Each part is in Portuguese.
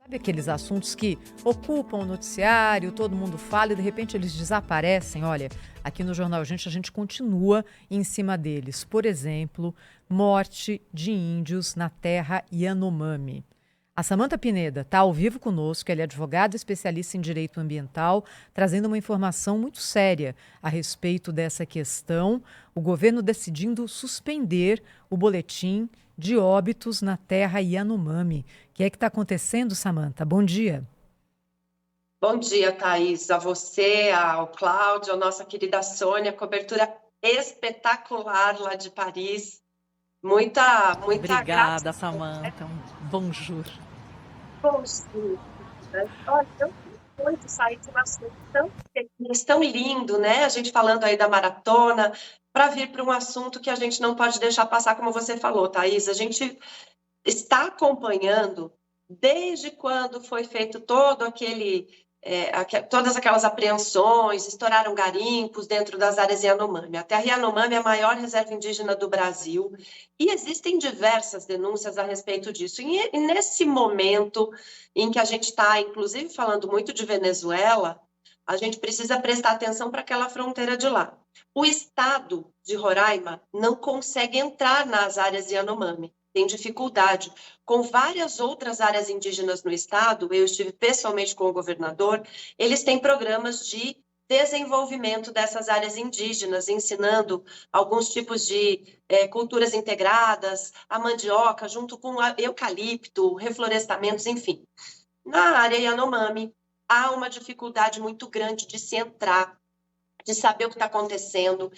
Sabe aqueles assuntos que ocupam o noticiário, todo mundo fala e de repente eles desaparecem? Olha, aqui no Jornal Gente a gente continua em cima deles. Por exemplo, morte de índios na terra Yanomami. A Samantha Pineda está ao vivo conosco, ela é advogada especialista em direito ambiental, trazendo uma informação muito séria a respeito dessa questão. O governo decidindo suspender o boletim de óbitos na terra Yanomami. O que é que está acontecendo, Samantha? Bom dia. Bom dia, Thaís, a você, ao Cláudio, a nossa querida Sônia, cobertura espetacular lá de Paris. Muita Obrigada, gratidão. Samantha. Bonjour. Bonjour. Olha, eu fico muito sair de um assunto tão feliz, tão lindo, né? A gente falando aí da maratona, para vir para um assunto que a gente não pode deixar passar, como você falou, Thaís. A gente está acompanhando desde quando foi feito todo todas aquelas apreensões, estouraram garimpos dentro das áreas Yanomami. A terra Yanomami é a maior reserva indígena do Brasil e existem diversas denúncias a respeito disso. E nesse momento em que a gente está, inclusive, falando muito de Venezuela, a gente precisa prestar atenção para aquela fronteira de lá. O estado de Roraima não consegue entrar nas áreas Yanomami. Tem dificuldade. Com várias outras áreas indígenas no estado, eu estive pessoalmente com o governador, eles têm programas de desenvolvimento dessas áreas indígenas, ensinando alguns tipos de culturas integradas, a mandioca, junto com eucalipto, reflorestamentos, enfim. Na área Yanomami, há uma dificuldade muito grande de se entrar, de saber o que está acontecendo.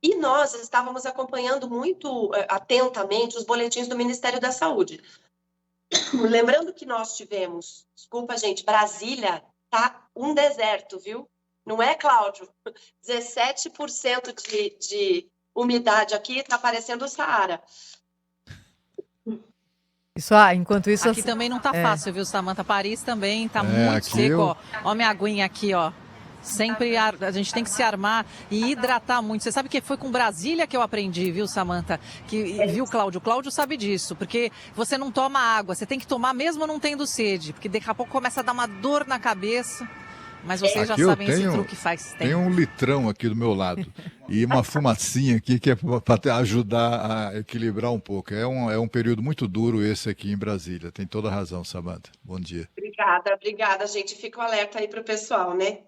E nós estávamos acompanhando muito atentamente os boletins do Ministério da Saúde. Lembrando que nós tivemos, desculpa, gente, Brasília está um deserto, viu? Não é, Cláudio? 17% de umidade aqui, está parecendo o Saara. Enquanto isso... Aqui também não está fácil, viu, Samantha? Paris também está muito seco, ó. Ó minha aguinha aqui, ó. Sempre a gente tem que se armar e hidratar muito. Você sabe que foi com Brasília que eu aprendi, viu, Samantha? Viu, Cláudio? O Cláudio sabe disso, porque você não toma água, você tem que tomar mesmo não tendo sede, porque daqui a pouco começa a dar uma dor na cabeça. Mas vocês já sabem esse truque faz tempo. Tem um litrão aqui do meu lado e uma fumacinha aqui que é para ajudar a equilibrar um pouco. É um período muito duro esse aqui em Brasília. Tem toda a razão, Samantha. Bom dia. Obrigada, gente. Fica o alerta aí para o pessoal, né?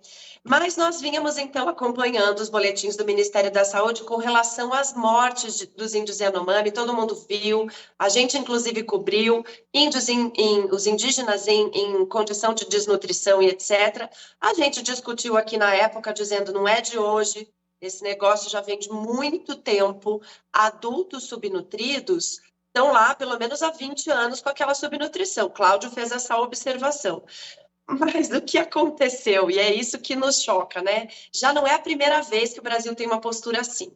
Mas nós vínhamos, então, acompanhando os boletins do Ministério da Saúde com relação às mortes dos índios Yanomami. Todo mundo viu, a gente, inclusive, cobriu. Os indígenas em condição de desnutrição e etc. A gente discutiu aqui na época, dizendo, não é de hoje, esse negócio já vem de muito tempo. Adultos subnutridos estão lá pelo menos há 20 anos com aquela subnutrição. Cláudio fez essa observação. Mas o que aconteceu? E é isso que nos choca, né? Já não é a primeira vez que o Brasil tem uma postura assim.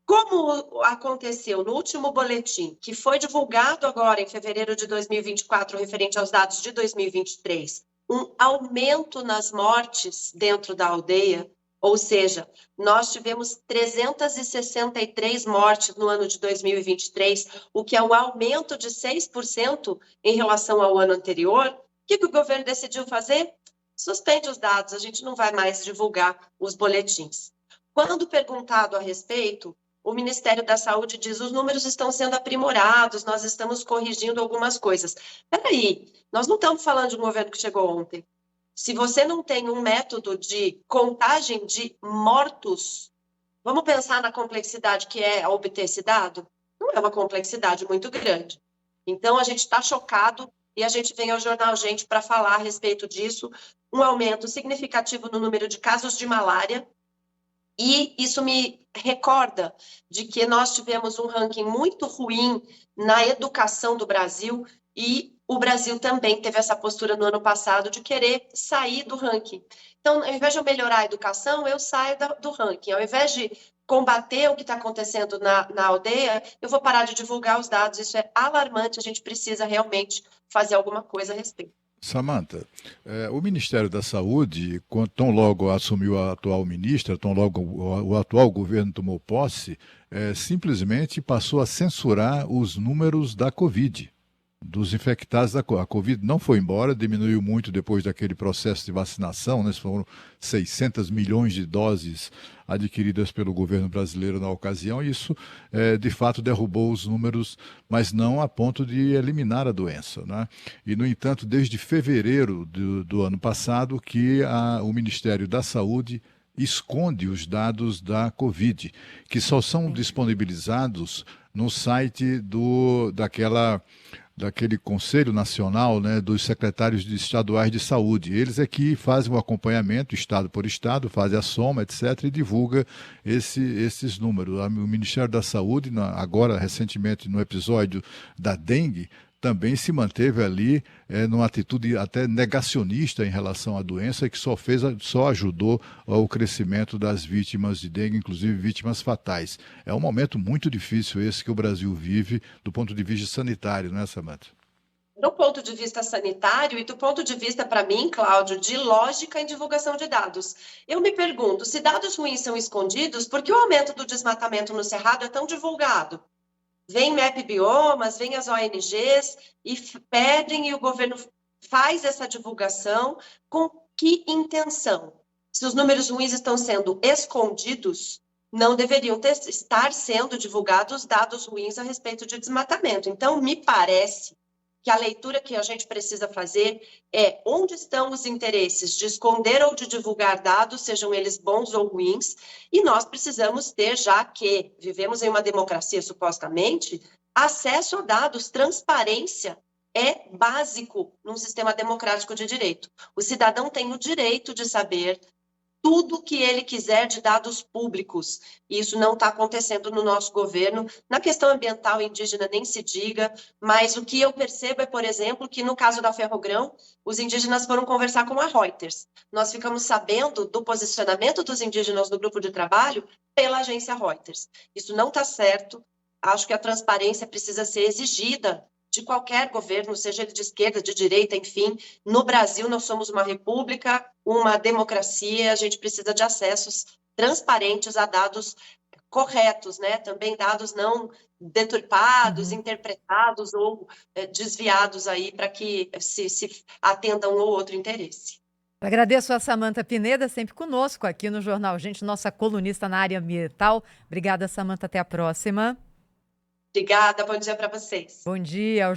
Como aconteceu no último boletim, que foi divulgado agora em fevereiro de 2024, referente aos dados de 2023, um aumento nas mortes dentro da aldeia, ou seja, nós tivemos 363 mortes no ano de 2023, o que é um aumento de 6% em relação ao ano anterior. O que o governo decidiu fazer? Suspende os dados, a gente não vai mais divulgar os boletins. Quando perguntado a respeito, o Ministério da Saúde diz: os números estão sendo aprimorados, nós estamos corrigindo algumas coisas. Peraí, nós não estamos falando de um governo que chegou ontem. Se você não tem um método de contagem de mortos, vamos pensar na complexidade que é obter esse dado? Não é uma complexidade muito grande. Então, a gente está chocado e a gente vem ao Jornal Gente para falar a respeito disso, um aumento significativo no número de casos de malária, e isso me recorda de que nós tivemos um ranking muito ruim na educação do Brasil, e o Brasil também teve essa postura no ano passado de querer sair do ranking. Então, ao invés de eu melhorar a educação, eu saio do ranking. Ao invés de combater o que está acontecendo na aldeia, eu vou parar de divulgar os dados. Isso é alarmante, a gente precisa realmente fazer alguma coisa a respeito. Samantha, o Ministério da Saúde, tão logo assumiu a atual ministra, tão logo o atual governo tomou posse, simplesmente passou a censurar os números da Covid. dos infectados. A Covid não foi embora, diminuiu muito depois daquele processo de vacinação, né? Foram 600 milhões de doses adquiridas pelo governo brasileiro na ocasião, e isso, de fato, derrubou os números, mas não a ponto de eliminar a doença, né? E, no entanto, desde fevereiro do ano passado, que o Ministério da Saúde esconde os dados da Covid, que só são disponibilizados no site daquele Conselho Nacional, né, dos secretários estaduais de saúde. Eles é que fazem o acompanhamento, estado por estado, fazem a soma, etc., e divulga esses números. O Ministério da Saúde, agora, recentemente, no episódio da dengue, também se manteve ali numa atitude até negacionista em relação à doença, que só ajudou ao crescimento das vítimas de dengue, inclusive vítimas fatais. É um momento muito difícil esse que o Brasil vive do ponto de vista sanitário, não é, Samantha? Do ponto de vista sanitário e do ponto de vista, para mim, Cláudio, de lógica em divulgação de dados. Eu me pergunto, se dados ruins são escondidos, por que o aumento do desmatamento no Cerrado é tão divulgado? Vem MEP Biomas, vem as ONGs e pedem, e o governo faz essa divulgação. Com que intenção? Se os números ruins estão sendo escondidos, não deveriam estar sendo divulgados dados ruins a respeito de desmatamento. Então, me parece que a leitura que a gente precisa fazer é onde estão os interesses de esconder ou de divulgar dados, sejam eles bons ou ruins, e nós precisamos ter, já que vivemos em uma democracia supostamente, acesso a dados, transparência é básico num sistema democrático de direito. O cidadão tem o direito de saber tudo que ele quiser de dados públicos. E isso não está acontecendo no nosso governo. Na questão ambiental indígena nem se diga, mas o que eu percebo é, por exemplo, que no caso da Ferrogrão, os indígenas foram conversar com a Reuters. Nós ficamos sabendo do posicionamento dos indígenas no grupo de trabalho pela agência Reuters. Isso não está certo. Acho que a transparência precisa ser exigida de qualquer governo, seja ele de esquerda, de direita, enfim. No Brasil, nós somos uma república, uma democracia, a gente precisa de acessos transparentes a dados corretos, né? Também dados não deturpados, interpretados ou desviados aí para que se atenda um ou outro interesse. Agradeço a Samantha Pineda, sempre conosco aqui no Jornal Gente, nossa colunista na área ambiental. Obrigada, Samantha, até a próxima. Obrigada, bom dia para vocês. Bom dia.